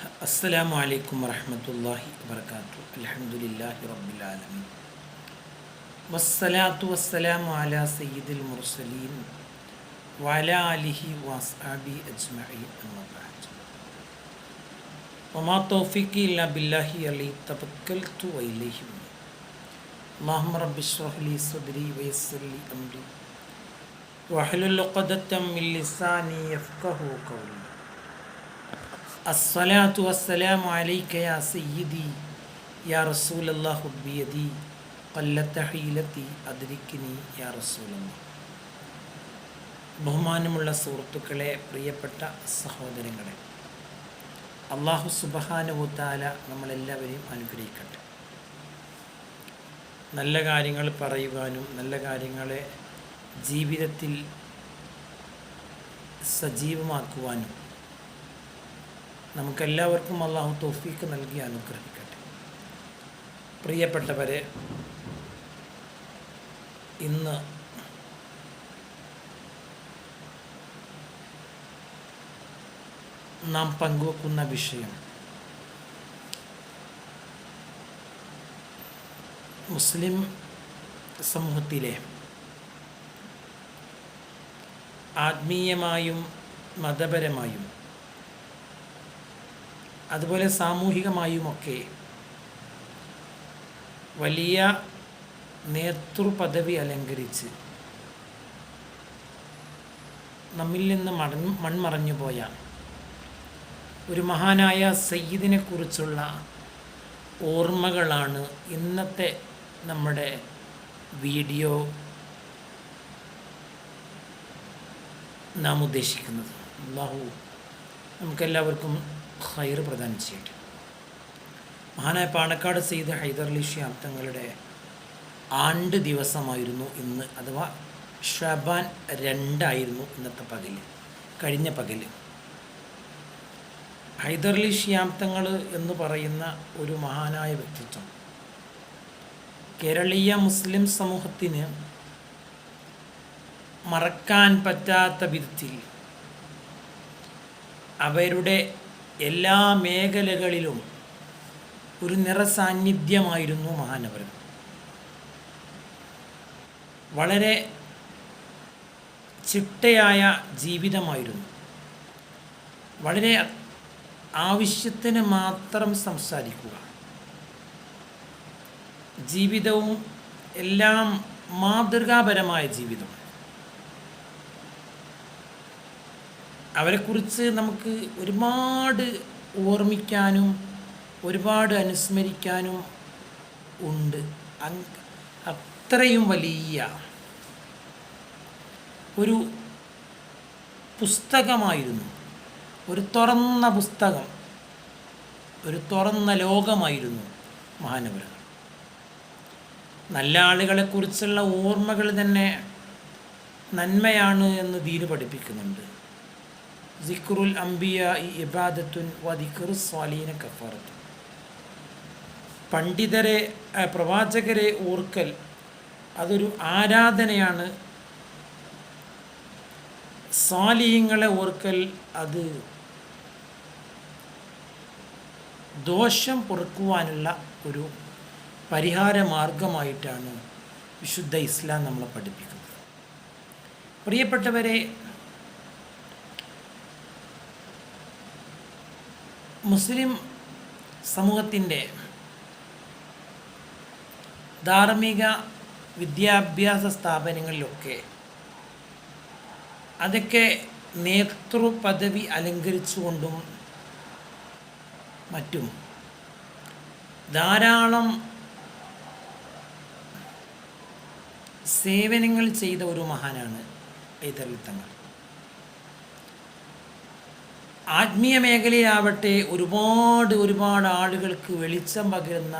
അസ്സലാമു അലൈക്കും വറഹ്മത്തുള്ളാഹി വബറകാതുഹു. അൽഹംദുലില്ലാഹി റബ്ബിൽ ആലമീൻ. വസ്സലാത്തു വസ്സലാമു അലാ സയ്യിദിൽ മുർസലീൻ വഅലാ ആലിഹി വഅസ്ഹാബി അജ്മഈൻ. അമ്മാ ബഅദ്. വമാ തൗഫീഖി ഇല്ലാ ബില്ലാഹി അലൈഹി തവക്കൽതു വഇലൈഹി ഉനീബ്. അല്ലാഹുമ്മ റബ്ബി ഇശ്റഹ് ലി സദ്രി വയസ്സിർ ലി അംരി വഹ്ലുൽ ഉഖ്ദതം മിൻ ലിസാനി യഫ്ഖഹു ഖൗലി. അസ്സലാത്തു വസ്സലാമു അലൈക യാ സയ്യിദി യാ റസൂലല്ലാഹ് ഖുദ് ബിയദി ഖല്ലത ഹീലതി അദ്രിക്നി യാ റസൂലല്ലാഹ്. ബഹുമാനമുള്ള സുഹൃത്തുക്കളെ, പ്രിയപ്പെട്ട സഹോദരങ്ങളെ, അല്ലാഹു സുബ്ഹാനഹു തആല നമ്മളെല്ലാവരെയും അനുഗ്രഹിക്കട്ടെ. നല്ല കാര്യങ്ങൾ പറയുവാനും നല്ല കാര്യങ്ങളെ ജീവിതത്തിൽ സജീവമാക്കുവാനും നമുക്കെല്ലാവർക്കും അല്ലാഹു തൗഫീഖ് നൽകി അനുഗ്രഹിക്കട്ടെ. പ്രിയപ്പെട്ടവരെ, ഇന്ന് നാം പങ്കുവെക്കുന്ന വിഷയം മുസ്ലിം സമൂഹത്തിലെ ആത്മീയമായും മതപരമായും അതുപോലെ സാമൂഹികമായുമൊക്കെ വലിയ നേതൃപദവി അലങ്കരിച്ച് നമ്മിൽ നിന്ന് മൺമറഞ്ഞു പോയ ഒരു മഹാനായ സയ്യിദിനെ കുറിച്ചുള്ള ഓർമ്മകളാണ് ഇന്നത്തെ നമ്മുടെ വീഡിയോ നാം ഉദ്ദേശിക്കുന്നത്. അല്ലാഹു നമുക്കെല്ലാവർക്കും ഖൈർ പ്രദാനം ചെയ്യട്ടെ. മഹാനായ പാണക്കാട് സയ്യിദ് ഹൈദരലി ശിഹാബ് തങ്ങളുടെ ആണ്ട് ദിവസമായിരുന്നു ഇന്ന്, അഥവാ ഷഅബാൻ 2 ഇന്നത്തെ പകൽ, കഴിഞ്ഞ പകൽ. ഹൈദരലി ശിഹാബ് തങ്ങൾ എന്ന് പറയുന്ന ഒരു മഹാനായ വ്യക്തിത്വം കേരളീയ മുസ്ലിം സമൂഹത്തിന് മറക്കാൻ പറ്റാത്ത വിധത്തിൽ അവരുടെ എല്ലാ മേഖലകളിലും ഒരു നിറസാന്നിധ്യമായിരുന്നു മഹാനവർ. വളരെ ചിട്ടയായ ജീവിതമായിരുന്നു. വളരെ ആവശ്യത്തിന് മാത്രം സംസാരിക്കുക, ജീവിതവും എല്ലാം മാതൃകാപരമായ ജീവിതം. അവരെക്കുറിച്ച് നമുക്ക് ഒരുപാട് ഓർമ്മിക്കാനും ഒരുപാട് അനുസ്മരിക്കാനും ഉണ്ട്. അത്രയും വലിയ ഒരു പുസ്തകമായിരുന്നു, ഒരു തുറന്ന പുസ്തകം, ഒരു തുറന്ന ലോകമായിരുന്നു മഹാനവറുകൾ. നല്ല ആളുകളെക്കുറിച്ചുള്ള ഓർമ്മകൾ തന്നെ നന്മയാണ് എന്ന് ദീന് പഠിപ്പിക്കുന്നുണ്ട്. സിക്റുൽ അംബിയ ഇബാദത്തുൻ വ ദിക്റു സ്വാലീന കഫാറത്തുൻ. പണ്ഡിതരെ, പ്രവാചകരെ ഓർക്കൽ അതൊരു ആരാധനയാണ്. സ്വാലിഹീങ്ങളെ ഓർക്കൽ അത് ദോഷം പൊറുക്കുവാനുള്ള ഒരു പരിഹാര മാർഗമായിട്ടാണ് വിശുദ്ധ ഇസ്ലാം നമ്മളെ പഠിപ്പിക്കുന്നത്. പ്രിയപ്പെട്ടവരെ, മുസ്ലിം സമൂഹത്തിൻ്റെ ധാർമ്മിക വിദ്യാഭ്യാസ സ്ഥാപനങ്ങളിലൊക്കെ അതൊക്കെ നേതൃപദവി അലങ്കരിച്ചുകൊണ്ടും മറ്റും ധാരാളം സേവനങ്ങൾ ചെയ്ത ഒരു മഹാനാണ് ഹൈദരലി തങ്ങൾ. ആത്മീയ മേഖലയിലാവട്ടെ ഒരുപാട് ആളുകൾക്ക് വെളിച്ചം പകരുന്ന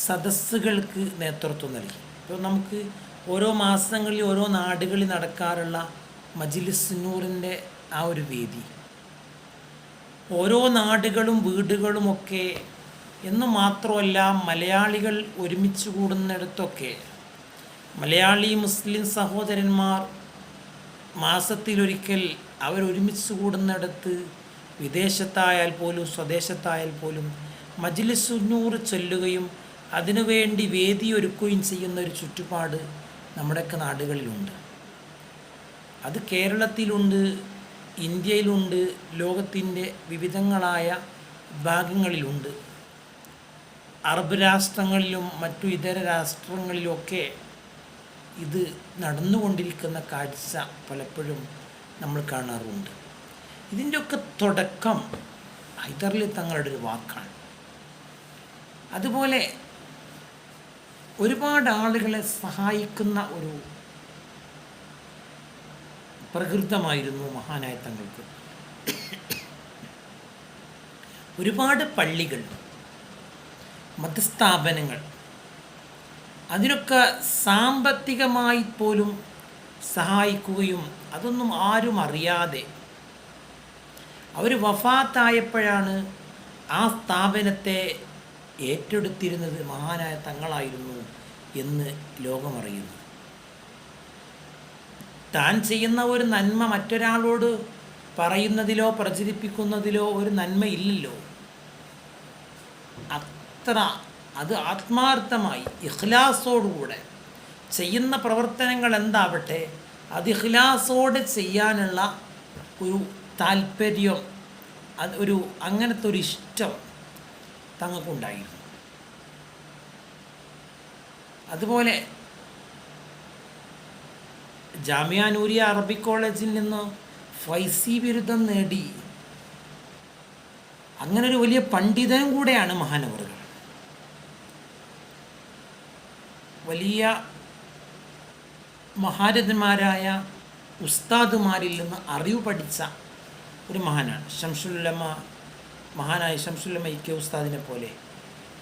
സദസ്സുകൾക്ക് നേതൃത്വം നൽകി. ഇപ്പോൾ നമുക്ക് ഓരോ മാസങ്ങളിൽ ഓരോ നാടുകളിൽ നടക്കാറുള്ള മജ്ലിസ് നൂറിൻ്റെ ആ ഒരു വേദി, ഓരോ നാടുകളും വീടുകളുമൊക്കെ എന്ന് മാത്രമല്ല, മലയാളികൾ ഒരുമിച്ച് കൂടുന്നിടത്തൊക്കെ മലയാളി മുസ്ലിം സഹോദരന്മാർ മാസത്തിലൊരിക്കൽ അവരൊരുമിച്ച് കൂടുന്നിടത്ത് വിദേശത്തായാൽ പോലും സ്വദേശത്തായാൽ പോലും മജ്ലിസുന്നൂർ ചൊല്ലുകയും അതിനുവേണ്ടി വേദിയൊരുക്കുകയും ചെയ്യുന്ന ഒരു ചുറ്റുപാട് നമ്മുടെയൊക്കെ നാടുകളിലുണ്ട്. അത് കേരളത്തിലുണ്ട്, ഇന്ത്യയിലുണ്ട്, ലോകത്തിൻ്റെ വിവിധങ്ങളായ ഭാഗങ്ങളിലുണ്ട്. അറബ് രാഷ്ട്രങ്ങളിലും മറ്റു ഇതര രാഷ്ട്രങ്ങളിലുമൊക്കെ ഇത് നടന്നുകൊണ്ടിരിക്കുന്ന കാഴ്ച പലപ്പോഴും നമ്മൾ കാണാറുണ്ട്. ഇതിൻ്റെയൊക്കെ തുടക്കം ഹൈദരലി തങ്ങളുടെ ഒരു വാക്കാണ്. അതുപോലെ ഒരുപാട് ആളുകളെ സഹായിക്കുന്ന ഒരു പ്രകൃതമായിരുന്നു മഹാനായ തങ്ങൾക്ക്. ഒരുപാട് പള്ളികൾ, മതസ്ഥാപനങ്ങൾ, അതിനൊക്കെ സാമ്പത്തികമായി പോലും സഹായിക്കുകയും അതൊന്നും ആരും അറിയാതെ അവർ വഫാത്തായപ്പോഴാണ് ആ സ്ഥാപനത്തെ ഏറ്റെടുത്തിരുന്നത് മഹാനായ തങ്ങളായിരുന്നു എന്ന് ലോകമറിയുന്നു. താൻ ചെയ്യുന്ന ഒരു നന്മ മറ്റൊരാളോട് പറയുന്നതിലോ പ്രചരിപ്പിക്കുന്നതിലോ ഒരു നന്മയില്ലല്ലോ. അത് ആത്മാർത്ഥമായി ഇഖ്ലാസോടുകൂടെ ചെയ്യുന്ന പ്രവർത്തനങ്ങൾ എന്താവട്ടെ അത് ഇഖ്ലാസോടെ ചെയ്യാനുള്ള ഒരു താല്പര്യം, ഒരു അങ്ങനത്തെ ഒരു ഇഷ്ടം തങ്ങൾക്കുണ്ടായിരുന്നു. അതുപോലെ ജാമിയ നൂരിയ അറബിക് കോളേജിൽ നിന്ന് ഫൈസി ബിരുദം നേടി അങ്ങനൊരു വലിയ പണ്ഡിതനും കൂടെയാണ് മഹാനവറുകൾ. വലിയ മഹാരഥന്മാരായ ഉസ്താദുമാരിൽ നിന്ന് അറിവ് പഠിച്ച ഒരു മഹാനാണ് ശംസുലുലമ. മഹാനായ ശംസുലുലമ ഇ.കെ. ഉസ്താദിനെ പോലെ,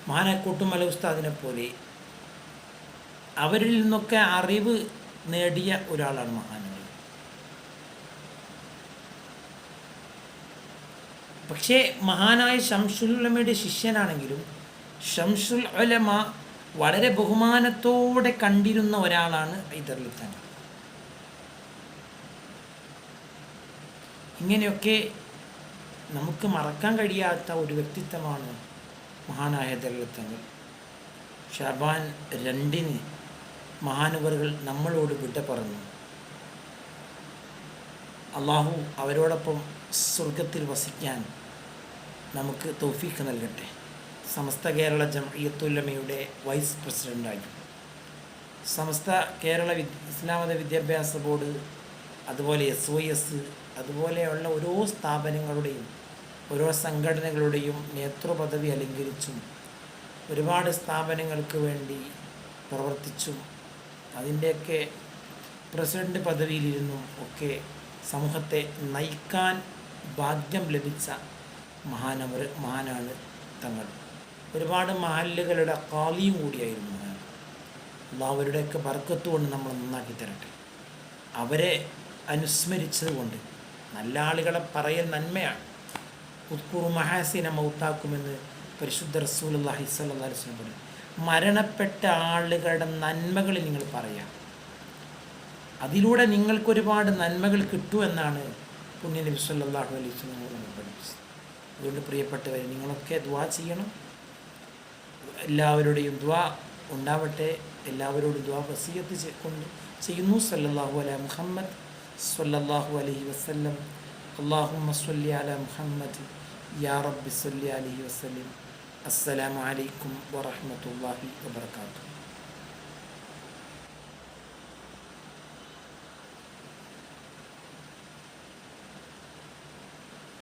മഹാനായ കൂട്ടുമല ഉസ്താദിനെ പോലെ അവരിൽ നിന്നൊക്കെ അറിവ് നേടിയ ഒരാളാണ് മഹാനവർ. പക്ഷേ മഹാനായ ശംസുലുലമയുടെ ശിഷ്യനാണെങ്കിലും ശംസുൽ ഉലമ വളരെ ബഹുമാനത്തോടെ കണ്ടിരുന്ന ഒരാളാണ് ഹൈദരലി തങ്ങൾ. ഇങ്ങനെയൊക്കെ നമുക്ക് മറക്കാൻ കഴിയാത്ത ഒരു വ്യക്തിത്വമാണ് മഹാനായ ഹൈദരലി തങ്ങൾ. ഷാബാൻ 2 മഹാനവറുകൾ നമ്മളോട് വിട പറഞ്ഞു. അള്ളാഹു അവരോടൊപ്പം സ്വർഗത്തിൽ വസിക്കാൻ നമുക്ക് തൗഫീഖ് നൽകട്ടെ. സമസ്ത കേരള ജംഇയ്യത്തുൽ-ഉലമയുടെ വൈസ് പ്രസിഡൻ്റായി, സമസ്ത കേരള ഇസ്ലാമത വിദ്യാഭ്യാസ ബോർഡ്, അതുപോലെ SOS, അതുപോലെയുള്ള ഓരോ സ്ഥാപനങ്ങളുടെയും ഓരോ സംഘടനകളുടെയും നേതൃപദവി അലങ്കരിച്ചും ഒരുപാട് സ്ഥാപനങ്ങൾക്ക് വേണ്ടി പ്രവർത്തിച്ചും അതിൻ്റെയൊക്കെ പ്രസിഡൻ്റ് പദവിയിലിരുന്നും ഒക്കെ സമൂഹത്തെ നയിക്കാൻ ഭാഗ്യം ലഭിച്ച മഹാനാണ് തങ്ങൾ. ഒരുപാട് മഹല്ലുകളുടെ ഖാലിയും കൂടിയായിരുന്നു മഹാൻ. അള്ളാഹുവരുടെയൊക്കെ ബർക്കത്ത് കൊണ്ട് നമ്മൾ നന്നാക്കി തരട്ടെ. അവരെ അനുസ്മരിച്ചതുകൊണ്ട് നല്ല ആളുകളെ പറയൽ നന്മയാണ്. ഉദ്കുറു മഹാസിന മൗത്താക്കുമെന്ന് പരിശുദ്ധ റസൂലുള്ളാഹി സ്വല്ലല്ലാഹി അലൈഹി വസല്ലം പറഞ്ഞു. മരണപ്പെട്ട ആളുകളുടെ നന്മകൾ നിങ്ങൾ പറയാം, അതിലൂടെ നിങ്ങൾക്കൊരുപാട് നന്മകൾ കിട്ടുമെന്നാണ് പുണ്യനബി സ്വല്ലല്ലാഹു അലൈഹി വസല്ലം നമ്മൾ പഠിപ്പിച്ചത്. അതുകൊണ്ട് പ്രിയപ്പെട്ടവരെ, നിങ്ങളൊക്കെ ദുആ ചെയ്യണം. എല്ലാവരുടെയും ദുആ ഉണ്ടാവട്ടെ. എല്ലാവരോടും ദുആ വസിയത്ത് ചെയ്യുന്നു. സല്ലല്ലാഹു അലാ മുഹമ്മദ് സല്ലല്ലാഹു അലൈഹി വസല്ലം. അല്ലാഹുമ്മ സ്വല്ലി അലാ മുഹമ്മദ് യാ റബ്ബി സ്വല്ലി അലൈഹി വസല്ലം. അസ്സലാമു അലൈക്കും വറഹ്മത്തുള്ളാഹി വബറകാതുഹു.